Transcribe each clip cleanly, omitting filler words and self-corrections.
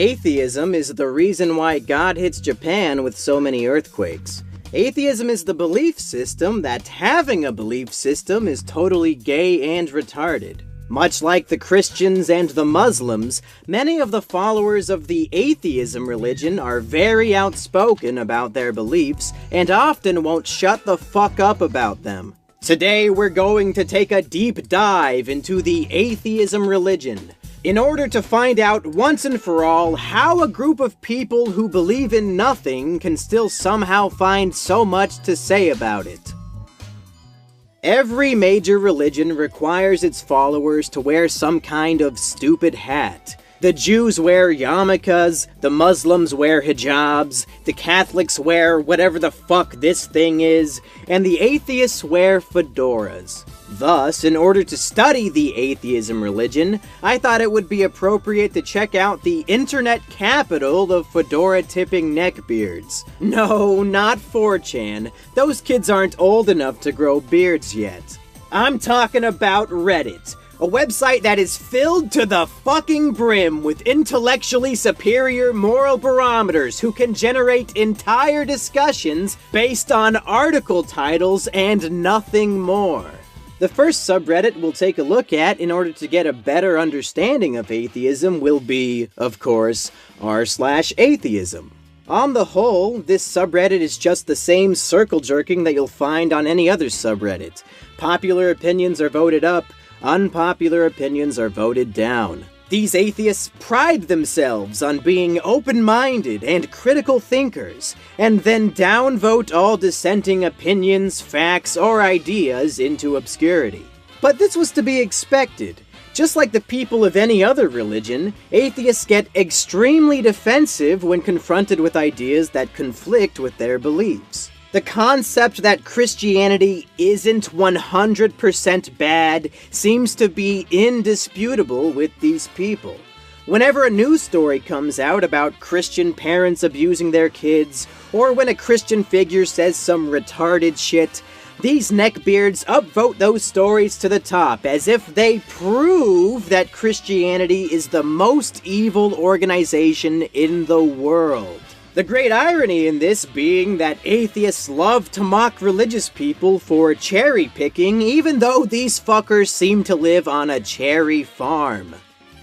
Atheism is the reason why God hits Japan with so many earthquakes. Atheism is the belief system that having a belief system is totally gay and retarded. Much like the Christians and the Muslims, many of the followers of the atheism religion are very outspoken about their beliefs and often won't shut the fuck up about them. Today we're going to take a deep dive into the atheism religion, in order to find out once and for all how a group of people who believe in nothing can still somehow find so much to say about it. Every major religion requires its followers to wear some kind of stupid hat. The Jews wear yarmulkes, the Muslims wear hijabs, the Catholics wear whatever the fuck this thing is, and the atheists wear fedoras. Thus, in order to study the atheism religion, I thought it would be appropriate to check out the internet capital of fedora-tipping neckbeards. No, not 4chan. Those kids aren't old enough to grow beards yet. I'm talking about Reddit, a website that is filled to the fucking brim with intellectually superior moral barometers who can generate entire discussions based on article titles and nothing more. The first subreddit we'll take a look at in order to get a better understanding of atheism will be, of course, r/atheism. On the whole, this subreddit is just the same circle jerking that you'll find on any other subreddit. Popular opinions are voted up, unpopular opinions are voted down. These atheists pride themselves on being open-minded and critical thinkers, and then downvote all dissenting opinions, facts, or ideas into obscurity. But this was to be expected. Just like the people of any other religion, atheists get extremely defensive when confronted with ideas that conflict with their beliefs. The concept that Christianity isn't 100% bad seems to be indisputable with these people. Whenever a news story comes out about Christian parents abusing their kids, or when a Christian figure says some retarded shit, these neckbeards upvote those stories to the top as if they prove that Christianity is the most evil organization in the world. The great irony in this being that atheists love to mock religious people for cherry-picking, even though these fuckers seem to live on a cherry farm.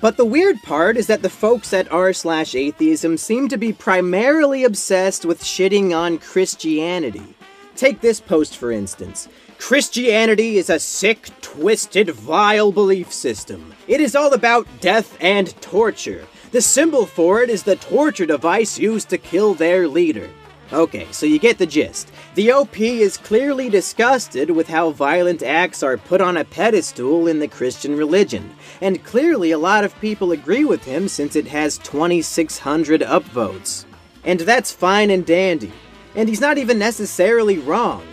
But the weird part is that the folks at r/atheism seem to be primarily obsessed with shitting on Christianity. Take this post for instance. Christianity is a sick, twisted, vile belief system. It is all about death and torture. The symbol for it is the torture device used to kill their leader. Okay, so you get the gist. The OP is clearly disgusted with how violent acts are put on a pedestal in the Christian religion, and clearly a lot of people agree with him since it has 2,600 upvotes. And that's fine and dandy. And he's not even necessarily wrong.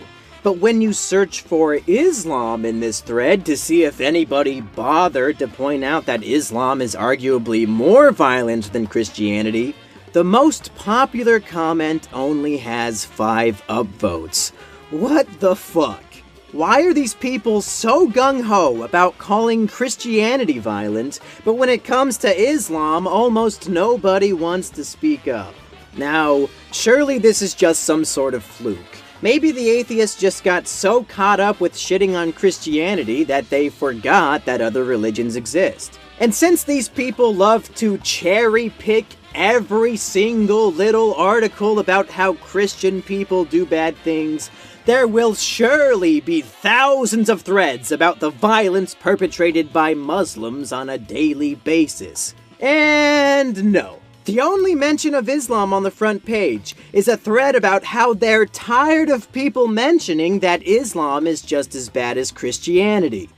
But when you search for Islam in this thread to see if anybody bothered to point out that Islam is arguably more violent than Christianity, the most popular comment only has 5 upvotes. What the fuck? Why are these people so gung-ho about calling Christianity violent, but when it comes to Islam, almost nobody wants to speak up? Now, surely this is just some sort of fluke. Maybe the atheists just got so caught up with shitting on Christianity that they forgot that other religions exist. And since these people love to cherry-pick every single little article about how Christian people do bad things, there will surely be thousands of threads about the violence perpetrated by Muslims on a daily basis. And no. The only mention of Islam on the front page is a thread about how they're tired of people mentioning that Islam is just as bad as Christianity.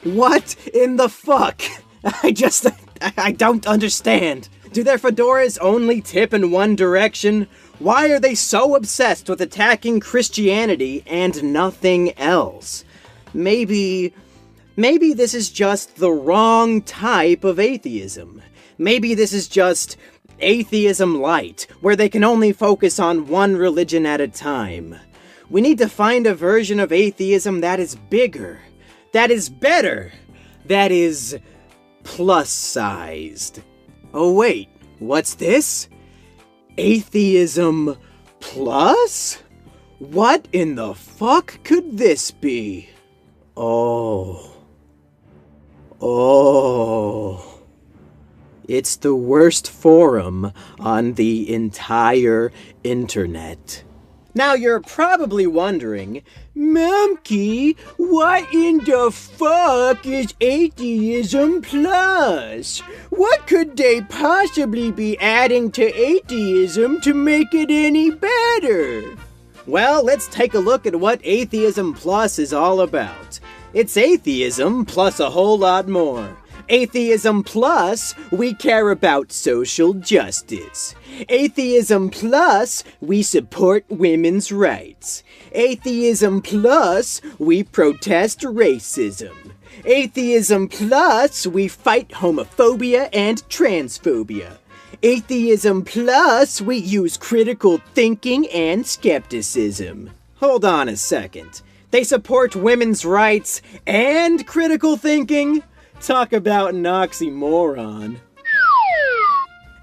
What in the fuck? I don't understand. Do their fedoras only tip in one direction? Why are they so obsessed with attacking Christianity and nothing else? Maybe this is just the wrong type of atheism. Maybe this is just atheism light, where they can only focus on one religion at a time. We need to find a version of atheism that is bigger, that is better, that is plus-sized. Oh wait, What's this? Atheism plus? What in the fuck could this be? Oh. It's the worst forum on the entire internet. Now you're probably wondering, Umkey, what in the fuck is Atheism plus? What could they possibly be adding to atheism to make it any better? Well, let's take a look at what Atheism plus is all about. It's atheism plus a whole lot more. Atheism plus, we care about social justice. Atheism plus, we support women's rights. Atheism plus, we protest racism. Atheism plus, we fight homophobia and transphobia. Atheism plus, we use critical thinking and skepticism. Hold on a second. They support women's rights and critical thinking? Talk about an oxymoron.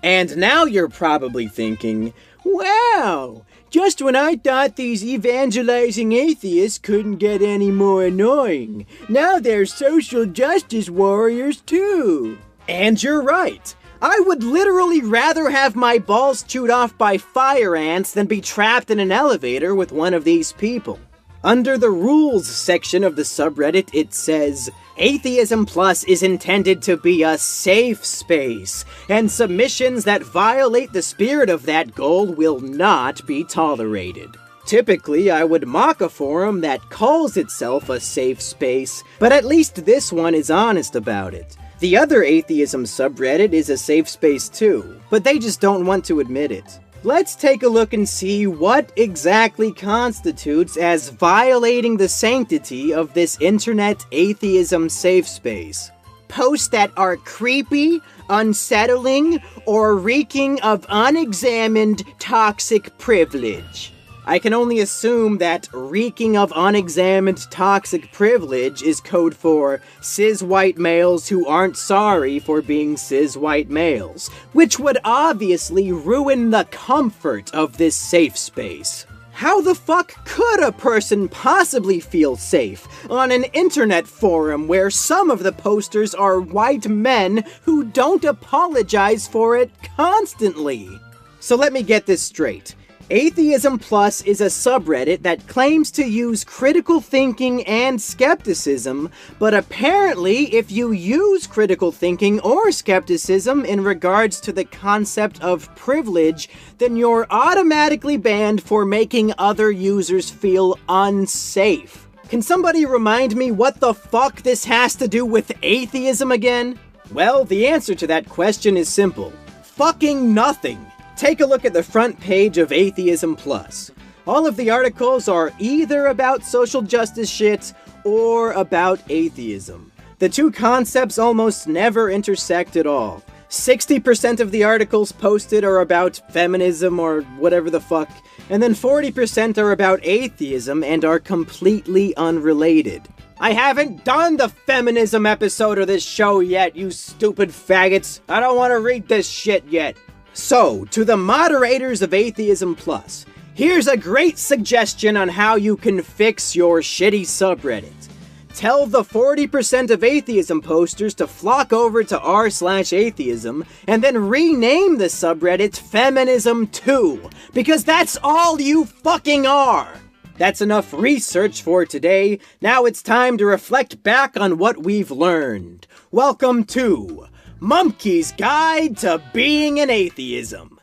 And now you're probably thinking, wow, just when I thought these evangelizing atheists couldn't get any more annoying, now they're social justice warriors too. And you're right. I would literally rather have my balls chewed off by fire ants than be trapped in an elevator with one of these people. Under the rules section of the subreddit, it says, Atheism Plus is intended to be a safe space, and submissions that violate the spirit of that goal will not be tolerated. Typically, I would mock a forum that calls itself a safe space, but at least this one is honest about it. The other atheism subreddit is a safe space too, but they just don't want to admit it. Let's take a look and see what exactly constitutes as violating the sanctity of this internet atheism safe space. Posts that are creepy, unsettling, or reeking of unexamined toxic privilege. I can only assume that reeking of unexamined toxic privilege is code for cis white males who aren't sorry for being cis white males, which would obviously ruin the comfort of this safe space. How the fuck could a person possibly feel safe on an internet forum where some of the posters are white men who don't apologize for it constantly? So let me get this straight. Atheism Plus is a subreddit that claims to use critical thinking and skepticism, but apparently if you use critical thinking or skepticism in regards to the concept of privilege, then you're automatically banned for making other users feel unsafe. Can somebody remind me what the fuck this has to do with atheism again? Well, the answer to that question is simple. Fucking nothing. Take a look at the front page of Atheism Plus. All of the articles are either about social justice shit or about atheism. The two concepts almost never intersect at all. 60% of the articles posted are about feminism or whatever the fuck, and then 40% are about atheism and are completely unrelated. I haven't done the feminism episode of this show yet, you stupid faggots. I don't want to read this shit yet. So, to the moderators of Atheism Plus, here's a great suggestion on how you can fix your shitty subreddit. Tell the 40% of atheism posters to flock over to r/atheism, and then rename the subreddit Feminism2, because that's all you fucking are! That's enough research for today. Now it's time to reflect back on what we've learned. Welcome to Umkey's Guide to Being an Atheism.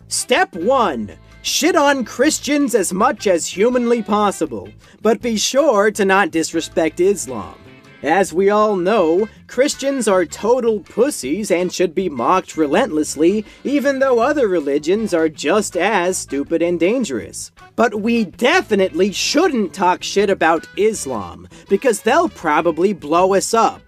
Step 1. Shit on Christians as much as humanly possible, but be sure to not disrespect Islam. As we all know, Christians are total pussies and should be mocked relentlessly, even though other religions are just as stupid and dangerous. But we definitely shouldn't talk shit about Islam, because they'll probably blow us up.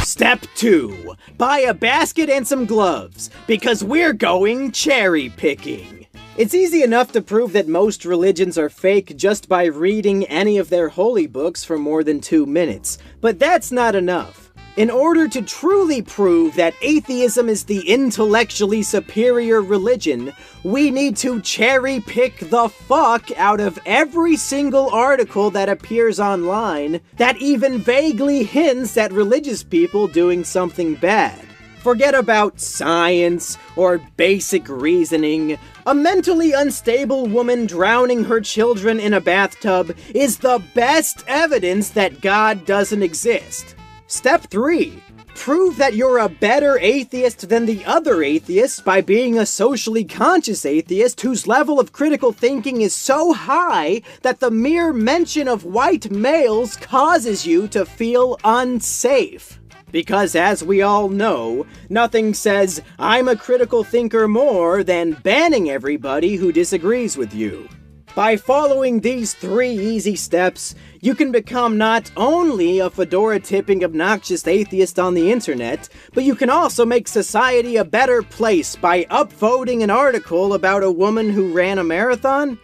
Step 2. Buy a basket and some gloves, because we're going cherry picking. It's easy enough to prove that most religions are fake just by reading any of their holy books for more than 2 minutes, but that's not enough. In order to truly prove that atheism is the intellectually superior religion, we need to cherry-pick the fuck out of every single article that appears online that even vaguely hints at religious people doing something bad. Forget about science or basic reasoning. A mentally unstable woman drowning her children in a bathtub is the best evidence that God doesn't exist. Step 3. Prove that you're a better atheist than the other atheists by being a socially conscious atheist whose level of critical thinking is so high that the mere mention of white males causes you to feel unsafe. Because as we all know, nothing says, "I'm a critical thinker" more than banning everybody who disagrees with you. By following these 3 easy steps, you can become not only a fedora-tipping obnoxious atheist on the internet, but you can also make society a better place by upvoting an article about a woman who ran a marathon?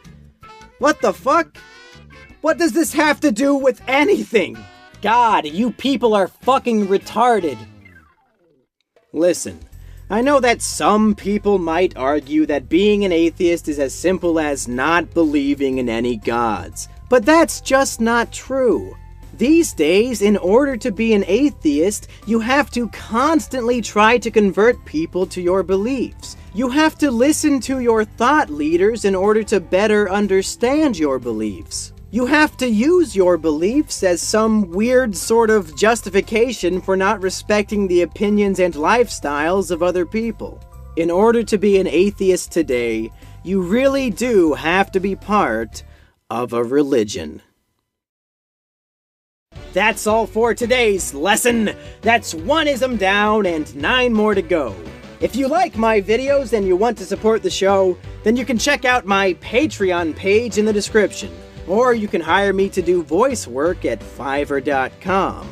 What the fuck? What does this have to do with anything? God, you people are fucking retarded. Listen. I know that some people might argue that being an atheist is as simple as not believing in any gods, but that's just not true. These days, in order to be an atheist, you have to constantly try to convert people to your beliefs. You have to listen to your thought leaders in order to better understand your beliefs. You have to use your beliefs as some weird sort of justification for not respecting the opinions and lifestyles of other people. In order to be an atheist today, you really do have to be part of a religion. That's all for today's lesson. That's 1 ism down and 9 more to go. If you like my videos and you want to support the show, then you can check out my Patreon page in the description. Or you can hire me to do voice work at Fiverr.com.